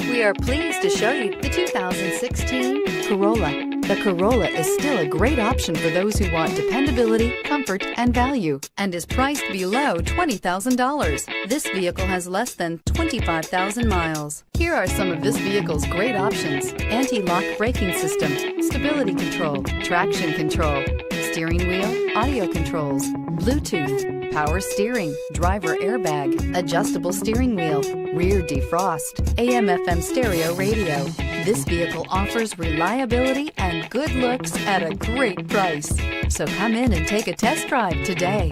We are pleased to show you the 2016 Corolla. The Corolla is still a great option for those who want dependability, comfort, and value, and is priced below $20,000. This vehicle has less than 25,000 miles. Here are some of this vehicle's great options: anti-lock braking system, stability control, traction control, steering wheel audio controls, Bluetooth, power steering, driver airbag, adjustable steering wheel, rear defrost, AM/FM stereo radio. This vehicle offers reliability and good looks at a great price. So come in and take a test drive today.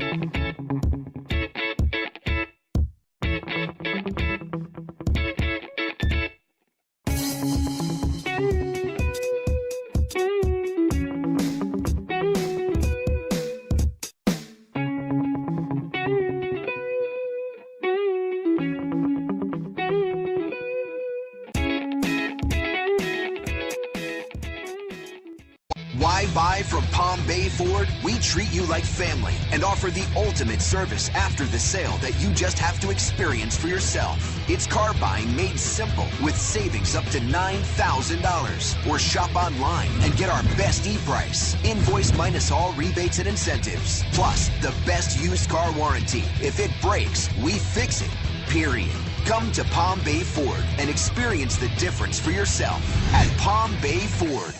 Why buy from Palm Bay Ford? We treat you like family and offer the ultimate service after the sale that you just have to experience for yourself. It's car buying made simple with savings up to $9,000. Or shop online and get our best e-price. Invoice minus all rebates and incentives. Plus, the best used car warranty. If it breaks, we fix it. Period. Come to Palm Bay Ford and experience the difference for yourself at Palm Bay Ford.